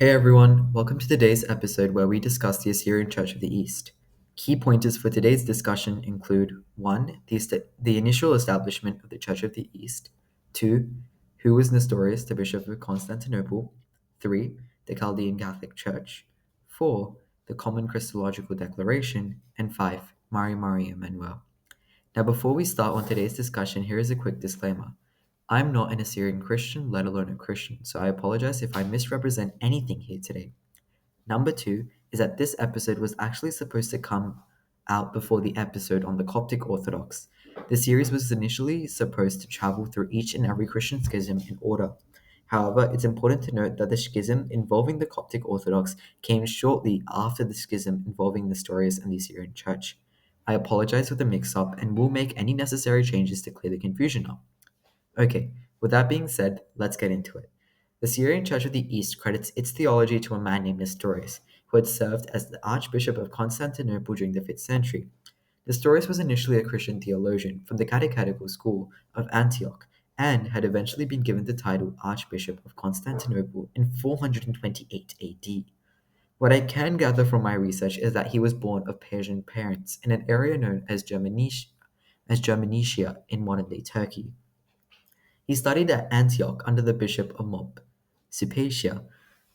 Hey everyone, welcome to today's episode where we discuss the Assyrian Church of the East. Key pointers for today's discussion include 1. The initial establishment of the Church of the East, 2. Who was Nestorius, the Bishop of Constantinople, 3. The Chaldean Catholic Church, 4. The Common Christological Declaration, and 5. Mary Emmanuel. Now, before we start on today's discussion, here is a quick disclaimer. I'm not an Assyrian Christian, let alone a Christian, so I apologize if I misrepresent anything here today. Number 2 is that this episode was actually supposed to come out before the episode on the Coptic Orthodox. The series was initially supposed to travel through each and every Christian schism in order. However, it's important to note that the schism involving the Coptic Orthodox came shortly after the schism involving Nestorius and the Assyrian Church. I apologize for the mix-up and will make any necessary changes to clear the confusion up. Okay, with that being said, let's get into it. The Syrian Church of the East credits its theology to a man named Nestorius, who had served as the Archbishop of Constantinople during the 5th century. Nestorius was initially a Christian theologian from the catechetical school of Antioch and had eventually been given the title Archbishop of Constantinople in 428 AD. What I can gather from my research is that he was born of Persian parents in an area known as Germanicia in modern-day Turkey. He studied at Antioch under the bishop of Mob, Sulpicia,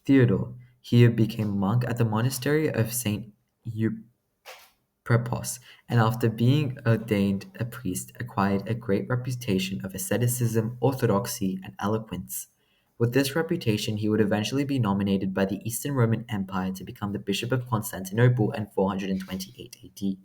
Theodore. He became a monk at the monastery of St. Euprepos, and after being ordained a priest, acquired a great reputation of asceticism, orthodoxy, and eloquence. With this reputation, he would eventually be nominated by the Eastern Roman Empire to become the Bishop of Constantinople in 428 AD.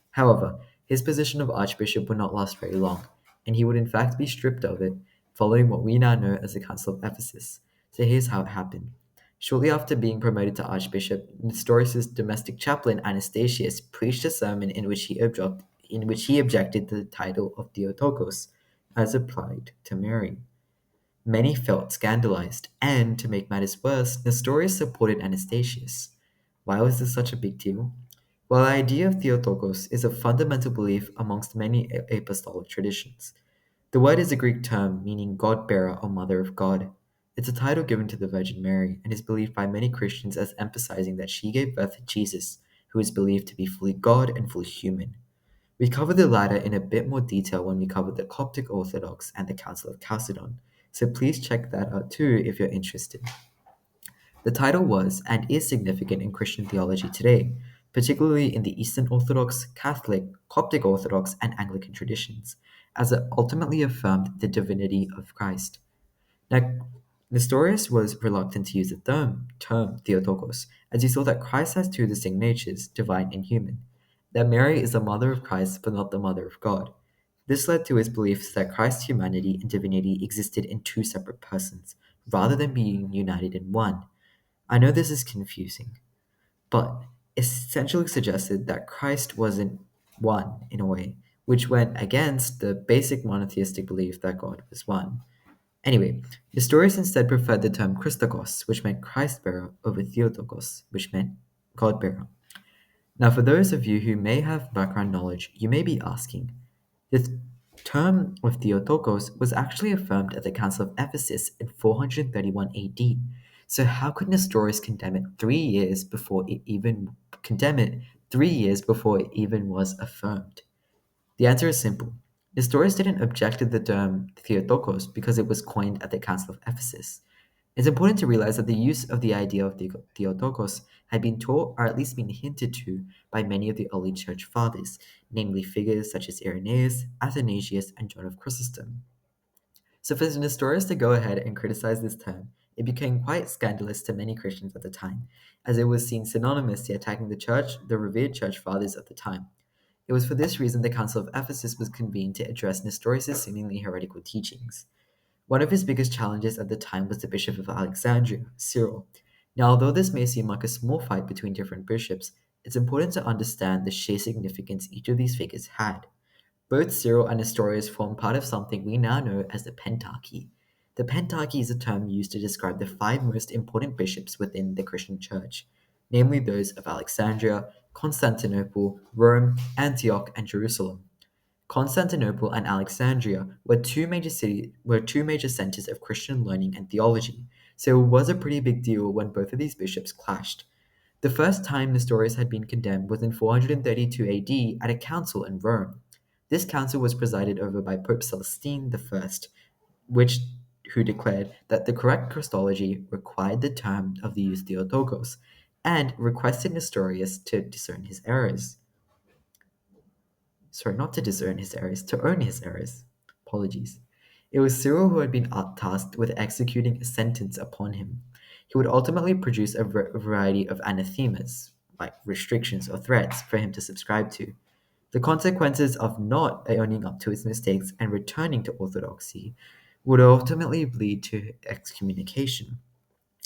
However, his position of archbishop would not last very long, and he would in fact be stripped of it following what we now know as the Council of Ephesus. So here's how it happened. Shortly after being promoted to archbishop, Nestorius' domestic chaplain Anastasius preached a sermon in which he objected to the title of Theotokos as applied to Mary. Many felt scandalized, and to make matters worse, Nestorius supported Anastasius. Why was this such a big deal? Well, the idea of Theotokos is a fundamental belief amongst many apostolic traditions. The word is a Greek term meaning God bearer or mother of God. It's a title given to the Virgin Mary and is believed by many Christians as emphasizing that she gave birth to Jesus, who is believed to be fully God and fully human. We covered the latter in a bit more detail when we covered the Coptic Orthodox and the Council of Chalcedon, so please check that out too if you're interested. The title was and is significant in Christian theology today, particularly in the Eastern Orthodox, Catholic, Coptic Orthodox, and Anglican traditions, as it ultimately affirmed the divinity of Christ. Now, Nestorius was reluctant to use the term Theotokos, as he saw that Christ has two distinct natures, divine and human, that Mary is the mother of Christ but not the mother of God. This led to his beliefs that Christ's humanity and divinity existed in two separate persons, rather than being united in one. I know this is confusing, but essentially suggested that Christ wasn't one in a way, which went against the basic monotheistic belief that God was one. Anyway, Nestorius instead preferred the term Christokos, which meant Christ bearer, over Theotokos, which meant God bearer. Now, for those of you who may have background knowledge, you may be asking, the term of Theotokos was actually affirmed at the Council of Ephesus in 431 AD. So how could Nestorius condemn it 3 years before it even was affirmed? The answer is simple. Nestorius didn't object to the term Theotokos because it was coined at the Council of Ephesus. It's important to realize that the use of the idea of Theotokos had been taught or at least been hinted to by many of the early church fathers, namely figures such as Irenaeus, Athanasius, and John of Chrysostom. So for Nestorius to go ahead and criticize this term, it became quite scandalous to many Christians at the time, as it was seen synonymous to attacking the revered church fathers of the time. It was for this reason the Council of Ephesus was convened to address Nestorius' seemingly heretical teachings. One of his biggest challenges at the time was the Bishop of Alexandria, Cyril. Now, although this may seem like a small fight between different bishops, it's important to understand the sheer significance each of these figures had. Both Cyril and Nestorius form part of something we now know as the Pentarchy. The Pentarchy is a term used to describe the five most important bishops within the Christian Church, namely those of Alexandria, Constantinople, Rome, Antioch, and Jerusalem. Constantinople and Alexandria were two major centers of Christian learning and theology, so it was a pretty big deal when both of these bishops clashed. The first time Nestorius had been condemned was in 432 AD at a council in Rome. This council was presided over by Pope Celestine I, which who declared that the correct Christology required the term of the 𝔑𝔢𝔰𝔰𝔬𝔯𝔰 and requested Nestorius to discern his errors. Sorry, not to discern his errors, to own his errors. Apologies. It was Cyril who had been tasked with executing a sentence upon him. He would ultimately produce a variety of anathemas, like restrictions or threats, for him to subscribe to. The consequences of not owning up to his mistakes and returning to orthodoxy would ultimately lead to excommunication.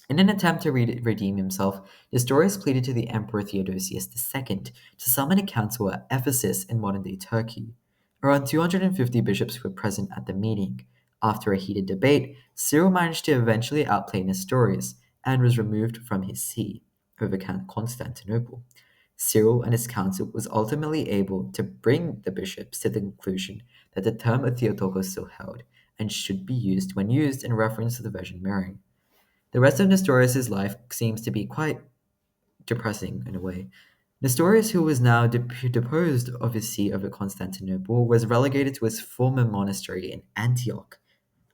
In an attempt to redeem himself, Nestorius pleaded to the Emperor Theodosius II to summon a council at Ephesus in modern-day Turkey. Around 250 bishops were present at the meeting. After a heated debate, Cyril managed to eventually outplay Nestorius and was removed from his see over Constantinople. Cyril and his council was ultimately able to bring the bishops to the conclusion that the term of Theotokos still held and should be used when used in reference to the Virgin Mary. The rest of Nestorius' life seems to be quite depressing in a way. Nestorius, who was now deposed of his see over Constantinople, was relegated to his former monastery in Antioch.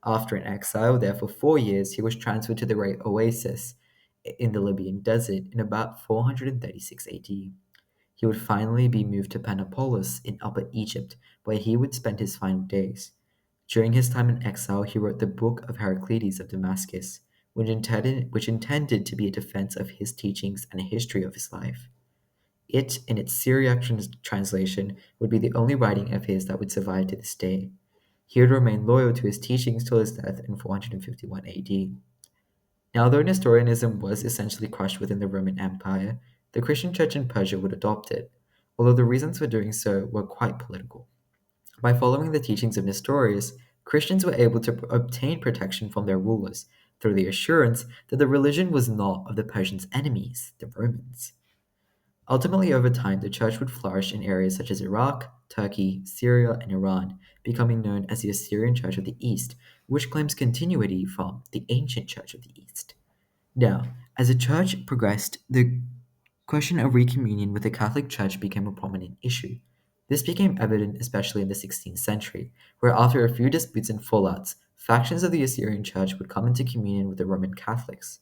After an exile there for 4 years, he was transferred to the great oasis in the Libyan desert in about 436 AD. He would finally be moved to Panopolis in Upper Egypt, where he would spend his final days. During his time in exile, he wrote the Book of Heraclides of Damascus, which intended to be a defense of his teachings and a history of his life. It, in its Syriac translation, would be the only writing of his that would survive to this day. He would remain loyal to his teachings till his death in 451 AD. Now, though Nestorianism was essentially crushed within the Roman Empire, the Christian church in Persia would adopt it, although the reasons for doing so were quite political. By following the teachings of Nestorius, Christians were able to obtain protection from their rulers through the assurance that the religion was not of the Persians' enemies, the Romans. Ultimately, over time, the church would flourish in areas such as Iraq, Turkey, Syria, and Iran, becoming known as the Assyrian Church of the East, which claims continuity from the ancient Church of the East. Now, as the church progressed, the question of recommunion with the Catholic Church became a prominent issue. This became evident especially in the 16th century, where after a few disputes and fallouts, factions of the Assyrian Church would come into communion with the Roman Catholics.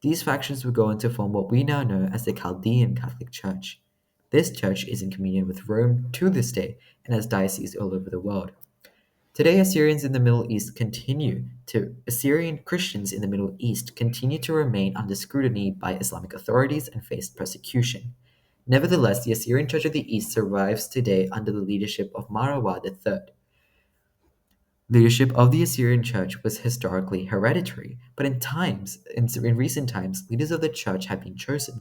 These factions would go on to form what we now know as the Chaldean Catholic Church. This church is in communion with Rome to this day and has dioceses all over the world. Today, Assyrian Christians in the Middle East continue to remain under scrutiny by Islamic authorities and face persecution. Nevertheless, the Assyrian Church of the East survives today under the leadership of Marwa III. Leadership of the Assyrian Church was historically hereditary, but in recent times, leaders of the church have been chosen.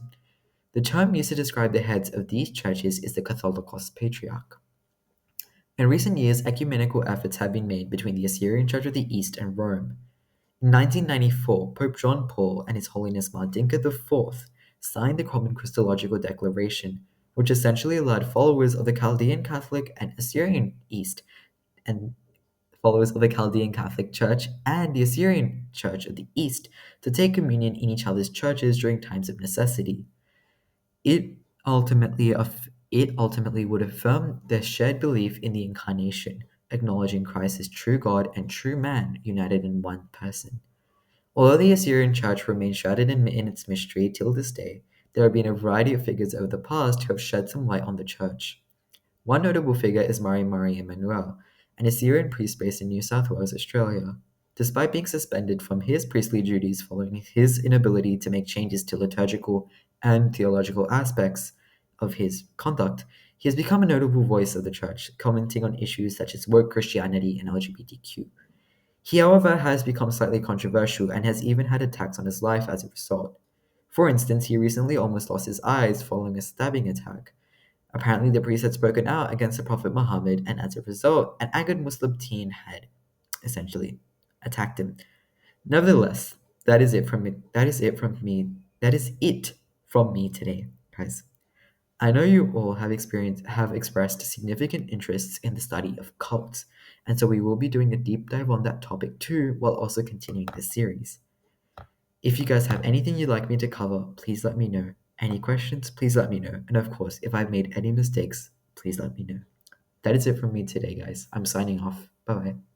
The term used to describe the heads of these churches is the Catholicos Patriarch. In recent years, ecumenical efforts have been made between the Assyrian Church of the East and Rome. In 1994, Pope John Paul and His Holiness Mardinka IV signed the Common Christological Declaration, which essentially allowed followers of the Chaldean Catholic and Assyrian East and followers of the Chaldean Catholic Church and the Assyrian Church of the East to take communion in each other's churches during times of necessity. It ultimately would affirm their shared belief in the Incarnation, acknowledging Christ as true God and true man united in one person. Although the Assyrian Church remains shrouded in its mystery till this day, there have been a variety of figures over the past who have shed some light on the Church. One notable figure is Murray Emmanuel, an Assyrian priest based in New South Wales, Australia. Despite being suspended from his priestly duties following his inability to make changes to liturgical and theological aspects of his conduct, he has become a notable voice of the Church, commenting on issues such as woke Christianity and LGBTQ. He, however, has become slightly controversial and has even had attacks on his life as a result. For instance, he recently almost lost his eyes following a stabbing attack. Apparently, the priest had spoken out against the Prophet Muhammad, and as a result, an angered Muslim teen had essentially attacked him. Nevertheless, that is it from me. That is it from me today, guys. I know you all have expressed significant interests in the study of cults, and so we will be doing a deep dive on that topic too, while also continuing this series. If you guys have anything you'd like me to cover, please let me know. Any questions, please let me know. And of course, if I've made any mistakes, please let me know. That is it from me today, guys. I'm signing off. Bye bye.